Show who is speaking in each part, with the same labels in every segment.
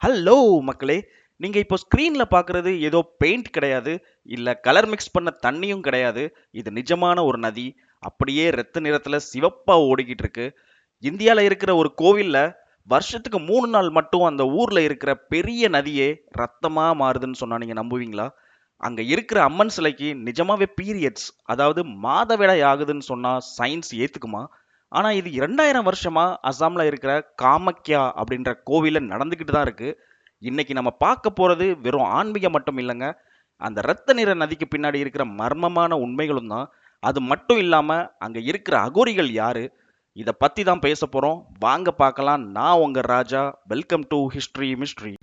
Speaker 1: Hello மக்களே! நீங்க இப்போ ஸ்க்ரீன்ல பார்க்குறது ஏதோ பெயிண்ட் கிடையாது, இல்ல கலர் மிக்ஸ் பண்ண தண்ணியும் கிடையாது. இது நிஜமான ஒரு நதி. அப்படியே ரத்த நிறத்துல சிவப்பா ஓடிக்கிட்டு இருக்கு. இந்தியால இருக்கிற ஒரு கோவில்ல வருஷத்துக்கு 3 நாள் மட்டும் அந்த ஊர்ல இருக்கிற பெரிய நதியே ரத்தமா மாறுதுன்னு சொன்னா நீங்க நம்புவீங்களா? அங்க இருக்கிற அம்மன் சிலைக்கு நிஜமாவே பீரியட்ஸ், அதாவது மாதவிடாய் ஆகுதுன்னு சொன்னா சயின்ஸ் ஏத்துக்குமா? ஆனா இது 2000 வருஷமா அசாம்ல இருக்கிற காமக்யா அப்படின்ற கோவில்ல நடந்துகிட்டு தான் இருக்கு. இன்னைக்கு நம்ம பார்க்க போறது வெறும் ஆன்மீகம் மட்டும் இல்லைங்க. அந்த ரத்த நிற நதிக்கு பின்னாடி இருக்கிற மர்மமான உண்மைகளும் தான். அது மட்டும் இல்லாம அங்க இருக்கிற அகோரிகள் யாரு? இத பத்தி தான் பேச போறோம். வாங்க பார்க்கலாம். நான் உங்க Raja. Welcome to history mystery.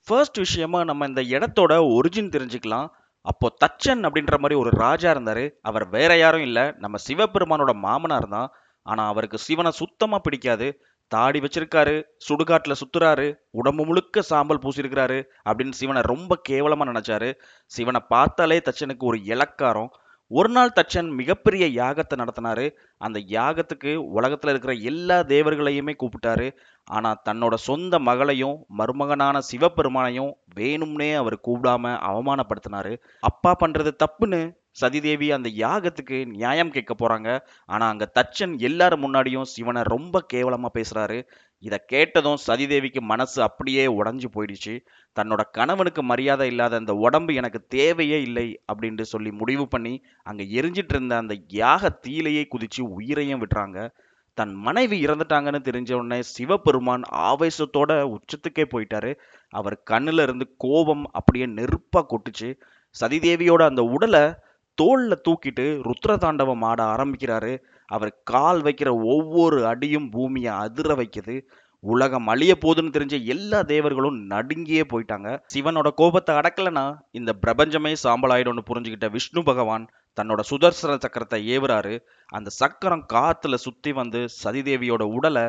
Speaker 1: First விஷயமா நம்ம இந்த இடத்தோட ஒரிஜின் தெரிஞ்சுக்கலாம். அப்போ தச்சன் அப்படின்ற மாதிரி ஒரு ராஜா இருந்தாரு. அவர் வேற யாரும் இல்ல, நம்ம சிவபெருமானோட மாமனார் தான். ஆனா அவருக்கு சிவனை சுத்தமா பிடிக்காது. தாடி வச்சிருக்காரு, சுடுகாட்டுல சுத்துறாரு, உடம்பு முழுக்க சாம்பல் பூசியிருக்கிறாரு அப்படின்னு சிவனை ரொம்ப கேவலமா நினைச்சாரு. சிவனை பார்த்தாலே தச்சனுக்கு ஒரு இளக்காரம். ஒரு நாள் தச்சன் மிகப்பெரிய யாகத்தை நடத்தினாரு. அந்த யாகத்துக்கு உலகத்துல இருக்கிற எல்லா தேவர்களையுமே கூப்பிட்டாரு. ஆனா தன்னோட சொந்த மகளையும் மருமகனான சிவபெருமானையும் வேணும்னே அவர் கூப்பிடாம அவமானப்படுத்தினாரு. அப்பா பண்றது தப்புன்னு சதிதேவி அந்த யாகத்துக்கு நியாயம் கேட்க போறாங்க. ஆனா அங்க தச்சன் எல்லாரும் முன்னாடியும் சிவனை ரொம்ப கேவலமா பேசுறாரு. இத கேட்டதும் சதிதேவிக்கு மனசு அப்படியே உடைஞ்சு போயிடுச்சு. தன்னோட கணவனுக்கு மரியாதை இல்லாத அந்த உடம்பு எனக்கு தேவையே இல்லை அப்படின்னு சொல்லி முடிவு பண்ணி அங்க எரிஞ்சிட்டு இருந்த அந்த யாக தீயிலேயே குதிச்சு உயிரையும் விட்டுறாங்க. தன் மனைவி இறந்துட்டாங்கன்னு தெரிஞ்ச உடனே சிவபெருமான் ஆவேசத்தோட உச்சத்துக்கே போயிட்டாரு. அவர் கண்ணுல இருந்து கோபம் அப்படியே நெருப்பா கொட்டுச்சு. சதிதேவியோட அந்த உடலை தோல்ல தூக்கிட்டு ருத்ர தாண்டவம் ஆட ஆரம்பிக்கிறாரு. அவர் கால் வைக்கிற ஒவ்வொரு அடியும் பூமியை அதிர வைக்குது. உலகம் அழிய போதுன்னு தெரிஞ்ச எல்லா தேவர்களும் நடுங்கியே போயிட்டாங்க. சிவனோட கோபத்தை அடக்கலனா இந்த பிரபஞ்சமே சாம்பலாயிடும்னு புரிஞ்சுக்கிட்ட விஷ்ணு பகவான் தன்னோட சுதர்சன சக்கரத்தை ஏவுறாரு. அந்த சக்கரம் காத்துல சுத்தி வந்து சதிதேவியோட உடலை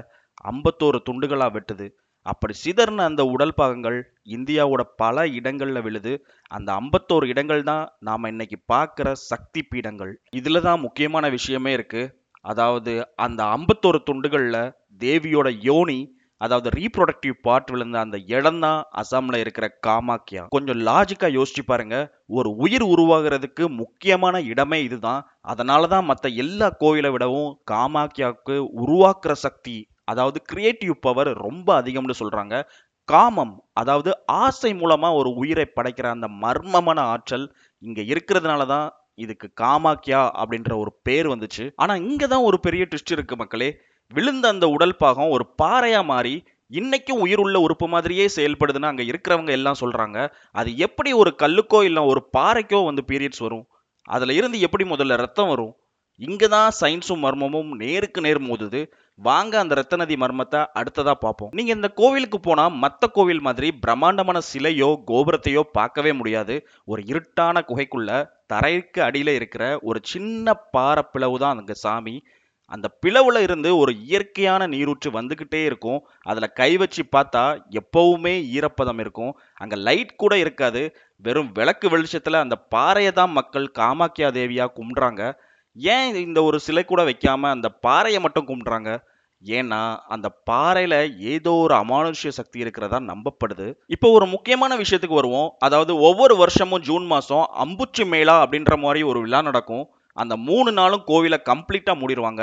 Speaker 1: 51 துண்டுகளா வெட்டுது. அப்படி சிதறின அந்த உடல் பாகங்கள் இந்தியாவோட பல இடங்கள்ல விழுது. அந்த 51 இடங்கள் தான் நாம இன்னைக்கு பார்க்கிற சக்தி பீடங்கள். இதுல தான் முக்கியமான விஷயமே இருக்கு. அதாவது அந்த 51 துண்டுகள்ல தேவியோட யோனி, அதாவது ரீப்ரொடக்டிவ் பார்ட் விழுந்த அந்த இடம் தான் அசாம்ல இருக்கிற காமாக்கியா. கொஞ்சம் லாஜிக்கா யோசிச்சு பாருங்க. ஒரு உயிர் உருவாகிறதுக்கு முக்கியமான இடமே இதுதான். அதனாலதான் மற்ற எல்லா கோயிலை விடவும் காமாக்கியாவுக்கு உருவாக்குற சக்தி, அதாவது கிரியேட்டிவ் பவர் ரொம்ப அதிகம்னு சொல்றாங்க. காமம், அதாவது ஆசை மூலமா ஒரு உயிரை படைக்கிற அந்த மர்மமான ஆற்றல் இங்க இருக்கிறதுனால தான் இதுக்கு காமாக்கியா அப்படின்ற ஒரு பேர் வந்துச்சு. ஆனா இங்க தான் ஒரு பெரிய ட்விஸ்ட் இருக்கு மக்களே. விழுந்த அந்த உடல் பாகம் ஒரு பாறையா மாறி இன்னைக்கும் உயிர் உள்ள உறுப்பு மாதிரியே செயல்படுதுன்னு அங்க இருக்கிறவங்க எல்லாம் சொல்றாங்க. அது எப்படி ஒரு கல்லுக்கோ இல்ல ஒரு பாறைக்கோ வந்து பீரியட்ஸ் வரும்? அதுல இருந்து எப்படி முதல்ல ரத்தம் வரும்? இங்கதான் சயின்ஸும் மர்மமும் நேருக்கு நேர் மோதுது. வாங்க அந்த ரத்த நதி மர்மத்தை அடுத்ததா பார்ப்போம். நீங்க இந்த கோவிலுக்கு போனா மத்த கோவில் மாதிரி பிரம்மாண்டமான சிலையோ கோபுரத்தையோ பார்க்கவே முடியாது. ஒரு இருட்டான குகைக்குள்ள தரைக்கு அடியில இருக்கிற ஒரு சின்ன பாறை பிளவு தான் அங்க சாமி. அந்த பிளவுல இருந்து ஒரு இயற்கையான நீரூற்று வந்துகிட்டே இருக்கும். அதுல கை வச்சு பார்த்தா எப்பவுமே ஈரப்பதம் இருக்கும். அங்க லைட் கூட இருக்காது. வெறும் விளக்கு வெளிச்சத்துல அந்த பாறையை தான் மக்கள் காமாக்கியா தேவியா கும்பிடுறாங்க. ஏன் இந்த ஒரு சிலை கூட வைக்காம அந்த பாறையை மட்டும் கும்பிடுறாங்க? ஏன்னா அந்த பாறையில ஏதோ ஒரு அமானுஷ்ய சக்தி இருக்கிறதா நம்பப்படுது. இப்போ ஒரு முக்கியமான விஷயத்துக்கு வருவோம். அதாவது ஒவ்வொரு வருஷமும் ஜூன் மாசம் அம்புச்சி மேளா அப்படின்ற மாதிரி ஒரு விழா நடக்கும். அந்த 3 நாளும் கோவிலை கம்ப்ளீட்டா மூடிடுவாங்க.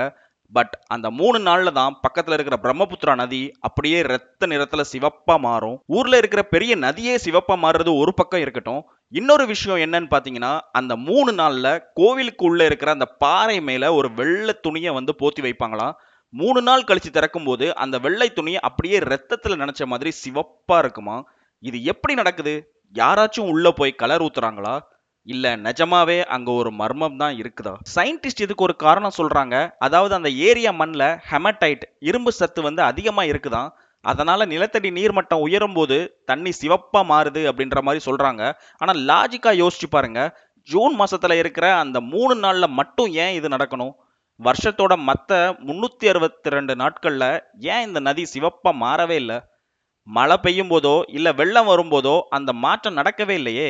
Speaker 1: பட் அந்த 3 நாள்ல தான் பக்கத்துல இருக்கிற பிரம்மபுத்திரா நதி அப்படியே ரத்த நிறத்துல சிவப்பா மாறும். ஊர்ல இருக்கிற பெரிய நதியே சிவப்பா மாறுறது ஒரு பக்கம் இருக்கட்டும். இன்னொரு விஷயம் என்னன்னு பாத்தீங்கன்னா, அந்த 3 நாள்ல கோவிலுக்கு உள்ள இருக்கிற அந்த பாறை மேல ஒரு வெள்ளை துணியை வந்து போத்தி வைப்பாங்களாம். 3 நாள் கழிச்சு திறக்கும்போது அந்த வெள்ளை துணி அப்படியே ரத்தத்துல நனைச்ச மாதிரி சிவப்பா இருக்குமா. இது எப்படி நடக்குது? யாராச்சும் உள்ள போய் கலர் ஊத்துறாங்களா? இல்ல நிஜமாவே அங்க ஒரு மர்மம் தான் இருக்குதா? சயின்டிஸ்ட் இதுக்கு ஒரு காரணம் சொல்றாங்க. அதாவது அந்த ஏரியா மண்ல ஹெமடைட், இரும்பு சத்து வந்து அதிகமா இருக்குதாம். அதனால நிலத்தடி நீர்மட்டம் உயரும் போது தண்ணி சிவப்பா மாறுது அப்படின்ற மாதிரி சொல்றாங்க. ஆனா லாஜிக்கா யோசிச்சு பாருங்க. ஜூன் மாசத்துல இருக்கிற அந்த 3 நாள்ல மட்டும் ஏன் இது நடக்கணும்? வருஷத்தோட மத்த 362 நாட்கள்ல ஏன் இந்த நதி சிவப்பா மாறவே இல்லை? மழை பெய்யும் போதோ இல்ல வெள்ளம் வரும்போதோ அந்த மாற்றம் நடக்கவே இல்லையே.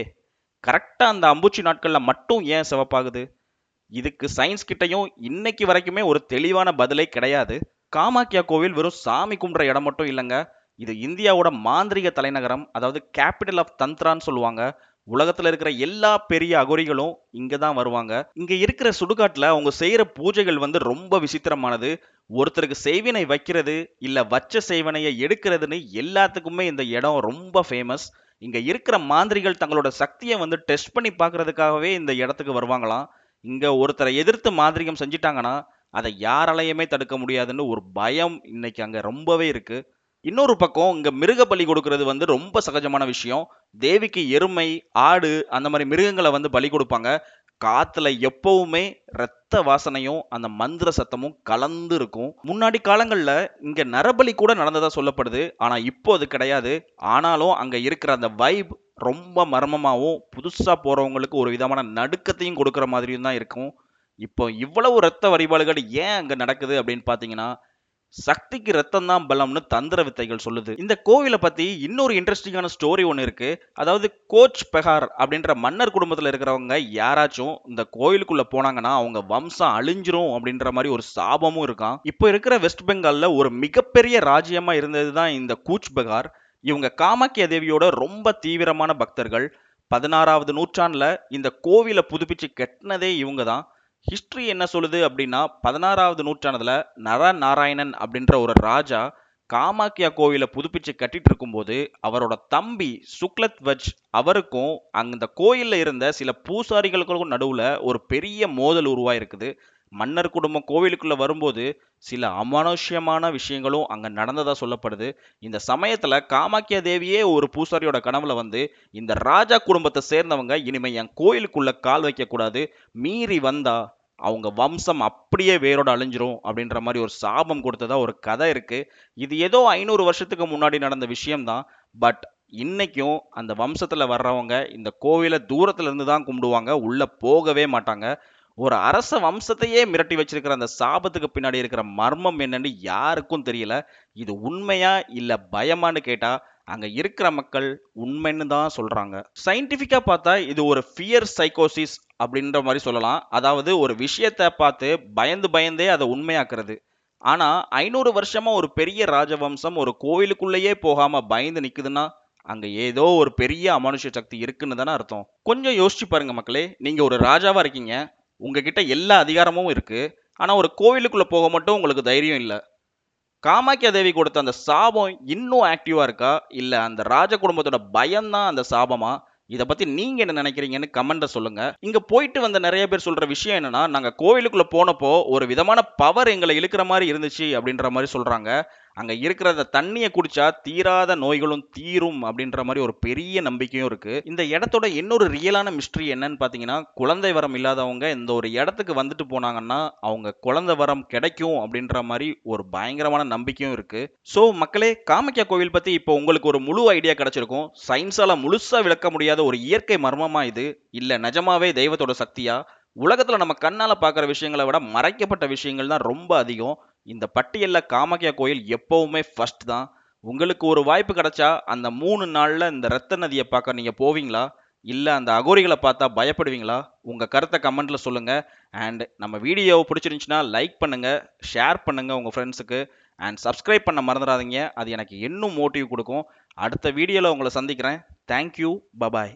Speaker 1: கரெக்டா அந்த அம்புச்சி நாட்கள்ல மட்டும் ஏன் சிவப்பாகுது? இதுக்கு சயின்ஸ் கிட்டயும் இன்னைக்கு வரைக்குமே ஒரு தெளிவான பதிலே கிடையாது. காமாக்கியா கோவில் வெறும் சாமி கும்பிட்ற இடம் மட்டும் இல்லைங்க. இது இந்தியாவோட மாந்திரீக தலைநகரம், அதாவது கேபிட்டல் ஆஃப் தந்த்ரான்னு சொல்லுவாங்க. உலகத்துல இருக்கிற எல்லா பெரிய அகோரிகளும் இங்க தான் வருவாங்க. இங்க இருக்கிற சுடுகாட்டுல அவங்க செய்யற பூஜைகள் ரொம்ப விசித்திரமானது. ஒருத்தருக்கு செய்வினை வைக்கிறது இல்ல வச்ச செய்வினையை எடுக்கிறதுன்னு எல்லாத்துக்குமே இந்த இடம் ரொம்ப ஃபேமஸ். இங்க இருக்கிற மாந்திரிகள் தங்களோட சக்தியை டெஸ்ட் பண்ணி பார்க்கறதுக்காகவே இந்த இடத்துக்கு வருவாங்களாம். இங்க ஒருத்தரை எதிர்த்து மாந்திரிகம் செஞ்சிட்டாங்கன்னா அதை யாராலையுமே தடுக்க முடியாதுன்னு ஒரு பயம் இன்னைக்கு அங்க ரொம்பவே இருக்கு. இன்னொரு பக்கம் இங்க மிருக பலி கொடுக்கிறது ரொம்ப சகஜமான விஷயம். தேவிக்கு எருமை, ஆடு அந்த மாதிரி மிருகங்களை பலி கொடுப்பாங்க. காத்துல எப்பவுமே ரத்த வாசனையும் அந்த மந்திர சத்தமும் கலந்து இருக்கும். முன்னாடி காலங்கள்ல இங்க நரபலி கூட நடந்ததா சொல்லப்படுது. ஆனா இப்போ அது கிடையாது. ஆனாலும் அங்க இருக்கிற அந்த வைப் ரொம்ப மர்மமாவும், புதுசா போறவங்களுக்கு ஒரு விதமான நடுக்கத்தையும் கொடுக்கிற மாதிரியும் தான் இருக்கும். இப்போ இவ்வளவு ரத்த வழிபாடுகள் ஏன் அங்க நடக்குது அப்படின்னு பாத்தீங்கன்னா, சக்திக்கு ரத்தம் தான் பலம்னு தந்திர வித்தைகள் சொல்லுது. இந்த கோவிலை பத்தி இன்னொரு இன்ட்ரெஸ்டிங்கான ஸ்டோரி ஒன்று இருக்கு. அதாவது கோச் பெஹார் அப்படின்ற மன்னர் குடும்பத்தில் இருக்கிறவங்க யாராச்சும் இந்த கோயிலுக்குள்ள போனாங்கன்னா அவங்க வம்சம் அழிஞ்சிரும் அப்படின்ற மாதிரி ஒரு சாபமும் இருக்கான். இப்போ இருக்கிற வெஸ்ட் பெங்கால்ல ஒரு மிகப்பெரிய ராஜ்யமா இருந்தது தான் இந்த கூச் பெஹார். இவங்க காமாக்கியா தேவியோட ரொம்ப தீவிரமான பக்தர்கள். 16வது நூற்றாண்டுல இந்த கோவிலை புதுப்பிச்சு கட்டினதே இவங்க தான். ஹிஸ்டரி என்ன சொல்லுது அப்படின்னா, 16வது நூற்றாண்டுல நரநாராயணன் அப்படின்ற ஒரு ராஜா காமாக்கியா கோவிலை புதுப்பிச்சு கட்டிட்டு இருக்கும்போது அவரோட தம்பி சுக்லத்வஜ் அவருக்கும் அந்த கோயில்ல இருந்த சில பூசாரிகளுக்கும் நடுவுல ஒரு பெரிய மோதல் உருவாயிருக்குது. மன்னர் குடும்பம் கோவிலுக்குள்ள வரும்போது சில அமானுஷ்யமான விஷயங்களும் அங்க நடந்ததா சொல்லப்படுது. இந்த சமயத்துல காமாக்கியா தேவியே ஒரு பூசாரியோட கனவுல இந்த ராஜா குடும்பத்தை சேர்ந்தவங்க இனிமே என் கோயிலுக்குள்ள கால் வைக்க கூடாது, மீறி வந்தா அவங்க வம்சம் அப்படியே வேரோட அழிஞ்சிரும் அப்படின்ற மாதிரி ஒரு சாபம் கொடுத்ததா ஒரு கதை இருக்கு. இது ஏதோ 500 வருஷத்துக்கு முன்னாடி நடந்த விஷயம்தான். பட் இன்னைக்கும் அந்த வம்சத்துல வர்றவங்க இந்த கோவிலை தூரத்துல இருந்து தான் கும்பிடுவாங்க, உள்ள போகவே மாட்டாங்க. ஒரு அரச வம்சத்தையே மிரட்டி வச்சிருக்கிற அந்த சாபத்துக்கு பின்னாடி இருக்கிற மர்மம் என்னன்னு யாருக்கும் தெரியல. இது உண்மையா இல்ல பயமான்னு கேட்டா அங்க இருக்கிற மக்கள் உண்மைன்னு தான் சொல்றாங்க. சயின்டிபிக்கா பார்த்தா இது ஒரு ஃபியர் சைக்கோசிஸ் அப்படின்ற மாதிரி சொல்லலாம். அதாவது ஒரு விஷயத்தை பார்த்து பயந்து பயந்தே அதை உண்மையாக்குறது. ஆனா 500 வருஷமா ஒரு பெரிய ராஜவம்சம் ஒரு கோவிலுக்குள்ளேயே போகாம பயந்து நிக்குதுன்னா அங்க ஏதோ ஒரு பெரிய அமானுஷ்ய சக்தி இருக்குன்னு தானே அர்த்தம். கொஞ்சம் யோசிச்சு பாருங்க மக்களே. நீங்க ஒரு ராஜாவா இருக்கீங்க, உங்ககிட்ட எல்லா அதிகாரமும் இருக்கு. ஆனா ஒரு கோவிலுக்குள்ள போக மட்டும் உங்களுக்கு தைரியம் இல்ல. காமாக்கியா தேவி கொடுத்த அந்த சாபம் இன்னும் ஆக்டிவா இருக்கா, இல்ல அந்த ராஜ குடும்பத்தோட பயம் தான் அந்த சாபமா? இத பத்தி நீங்க என்ன நினைக்கிறீங்கன்னு கமெண்ட்ல சொல்லுங்க. இங்க போயிட்டு வந்த நிறைய பேர் சொல்ற விஷயம் என்னன்னா, நாங்க கோவிலுக்குள்ள போனப்போ ஒரு விதமான பவர் எங்களை இழுக்கிற மாதிரி இருந்துச்சு அப்படின்ற மாதிரி சொல்றாங்க. அங்க இருக்கிற அந்த தண்ணியை குடிச்சா தீராத நோய்களும் தீரும் அப்படின்ற மாதிரி ஒரு பெரிய நம்பிக்கையும் இருக்கு. இந்த இடத்தோட இன்னொரு ரியலான மிஸ்ட்ரி என்னன்னு பாத்தீங்கன்னா, குழந்தை வரம் இல்லாதவங்க இந்த ஒரு இடத்துக்கு வந்துட்டு போனாங்கன்னா அவங்க குழந்தை வரம் கிடைக்கும் அப்படின்ற மாதிரி ஒரு பயங்கரமான நம்பிக்கையும் இருக்கு. சோ மக்களே, காமாக்கியா கோவில் பத்தி இப்போ உங்களுக்கு ஒரு முழு ஐடியா கிடைச்சிருக்கும். சயின்ஸால முழுசா விளக்க முடியாத ஒரு இயற்கை மர்மமா இது, இல்ல நிஜமாவே தெய்வத்தோட சக்தியா? உலகத்துல நம்ம கண்ணால பார்க்குற விஷயங்களை விட மறைக்கப்பட்ட விஷயங்கள் தான் ரொம்ப அதிகம். இந்த பட்டியல்ல காமாக்கியா கோயில் எப்பவுமே ஃபர்ஸ்ட் தான். உங்களுக்கு ஒரு வாய்ப்பு கிடைச்சா அந்த 3 நாள்ல இந்த ரத்த நதியை பார்க்க நீங்க போவீங்களா? இல்ல அந்த அகோரிகளை பார்த்தா பயப்படுவீங்களா? உங்க கருத்தை கமெண்ட்ல சொல்லுங்க. அண்ட் நம்ம வீடியோ பிடிச்சிருந்துச்சுன்னா லைக் பண்ணுங்க, ஷேர் பண்ணுங்க உங்க ஃப்ரெண்ட்ஸுக்கு. அண்ட் சப்ஸ்கிரைப் பண்ண மறந்துடாதீங்க. அது எனக்கு இன்னும் மோட்டிவ் கொடுக்கும். அடுத்த வீடியோல உங்களை சந்திக்கிறேன். தேங்க்யூ. பபாய்.